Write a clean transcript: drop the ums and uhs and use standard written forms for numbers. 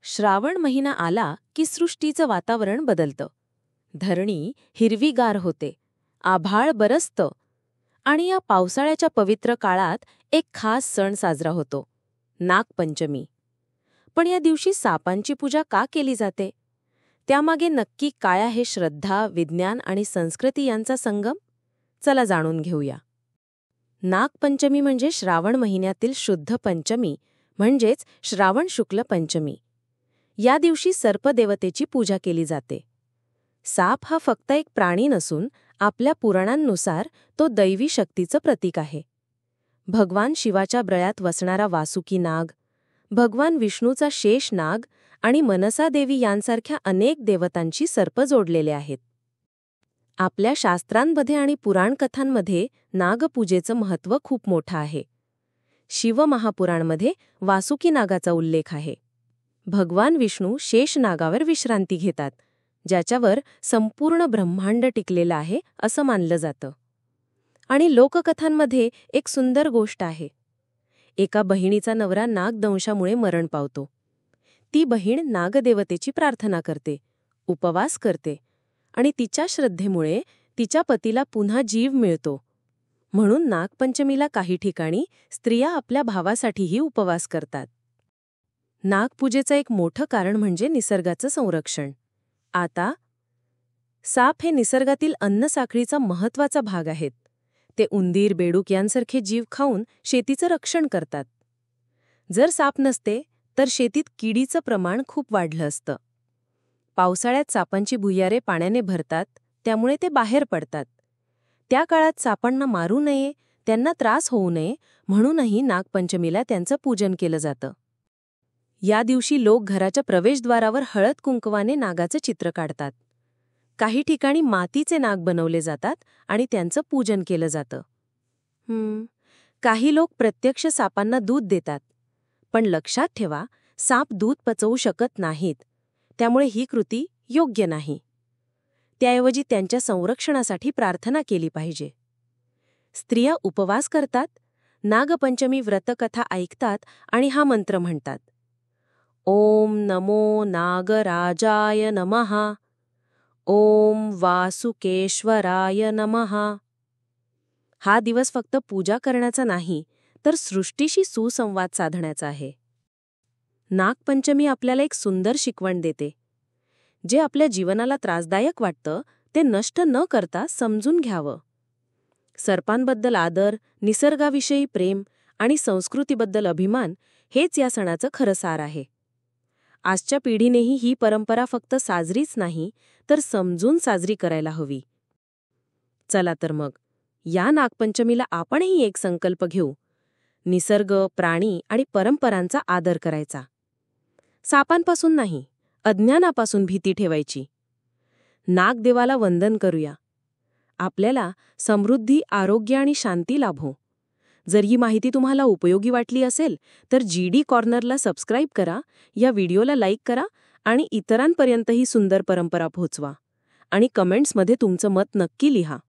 श्रावण महिना आला की सृष्टीचं वातावरण बदलतं. धरणी हिरवीगार होते, आभाळ बरसतं आणि या पावसाळ्याच्या पवित्र काळात एक खास सण साजरा होतो, नागपंचमी. पण या दिवशी सापांची पूजा का केली जाते? त्यामागे नक्की काय आहे? श्रद्धा, विज्ञान आणि संस्कृती यांचा संगम? चला जाणून घेऊया. नागपंचमी म्हणजे श्रावण महिन्यातील शुद्ध पंचमी, म्हणजेच श्रावण शुक्ल पंचमी. या दिवशी सर्पदेवतेची पूजा केली जाते. साप हा फक्त एक प्राणी नसून आपल्या पुराणांनुसार तो दैवी शक्तीचं प्रतीक आहे. भगवान शिवाच्या ब्रळ्यात वसणारा वासुकी नाग, भगवान विष्णूचा शेष नाग आणि मनसा देवी यांसारख्या अनेक देवतांशी सर्प जोडलेले आहेत. आपल्या शास्त्रांमध्ये आणि पुराणकथांमध्ये नागपूजेचं महत्त्व खूप मोठं आहे. शिवमहापुराणमध्ये वासुकी नागाचा उल्लेख आहे. भगवान विष्णू शेष नागावर विश्रांती घेतात, ज्याच्यावर संपूर्ण ब्रह्मांड टिकलेलं आहे असं मानलं जातं. आणि लोककथांमध्ये एक सुंदर गोष्ट आहे. एका बहिणीचा नवरा नागदंशामुळे मरण पावतो. ती बहीण नागदेवतेची प्रार्थना करते, उपवास करते आणि तिच्या श्रद्धेमुळे तिच्या पतीला पुन्हा जीव मिळतो. म्हणून नागपंचमीला काही ठिकाणी स्त्रिया आपल्या भावासाठीही उपवास करतात. नागपूजेचं एक मोठं कारण म्हणजे निसर्गाचं संरक्षण. आता साप हे निसर्गातील अन्नसाखळीचा महत्त्वाचा भाग आहेत. ते उंदीर, बेडूक यांसारखे जीव खाऊन शेतीचं रक्षण करतात. जर साप नसते तर शेतीत किडीचं प्रमाण खूप वाढलं असतं. पावसाळ्यात सापांची भुयारे पाण्याने भरतात, त्यामुळे ते बाहेर पडतात. त्या काळात सापांना मारू नये, त्यांना त्रास होऊ नये म्हणूनही नागपंचमीला त्यांचं पूजन केलं जातं. या दिवशी लोक घराच्या प्रवेशद्वारावर हळद कुंकवाने नागाचं चित्र काढतात. काही ठिकाणी मातीचे नाग बनवले जातात आणि त्यांचं पूजन केलं जातं. काही लोक प्रत्यक्ष सापांना दूध देतात. पण लक्षात ठेवा, साप दूध पचवू शकत नाहीत, त्यामुळे ही कृती योग्य नाही. त्याऐवजी त्यांच्या संरक्षणासाठी प्रार्थना केली पाहिजे. स्त्रिया उपवास करतात, नागपंचमी व्रतकथा ऐकतात आणि हा मंत्र म्हणतात: ओम नमो नागराजाय नमः, ओम वासुकेश्वराय नमः. हा दिवस फक्त पूजा करण्याचा नाही, तर सृष्टीशी सुसंवाद साधण्याचा आहे. नागपंचमी आपल्याला एक सुंदर शिकवण देते. जे आपल्या जीवनाला त्रासदायक वाटतं ते नष्ट न करता समजून घ्यावं. सर्पांबद्दल आदर, निसर्गाविषयी प्रेम आणि संस्कृतीबद्दल अभिमान हेच या सणाचं खरं सार आहे. आजच्या पिढीनेही ही परंपरा फक्त साजरीच नाही, तर समजून साजरी करायला हवी. चला तर मग, या नागपंचमीला आपणही एक संकल्प घेऊ: निसर्ग, प्राणी आणि परंपरांचा आदर करायचा. सापांपासून नाही, अज्ञानापासून भीती ठेवायची. नागदेवाला वंदन करूया. आपल्याला समृद्धी, आरोग्य आणि शांती लाभो. जर ही माहिती तुम्हाला उपयोगी वाटली असेल तर GD कॉर्नरला सबस्क्राईब करा, या व्हिडिओला लाईक करा आणि इतरांपर्यंत ही सुंदर परंपरा पोहोचवा. आणि कमेंट्समध्ये तुमचं मत नक्की लिहा.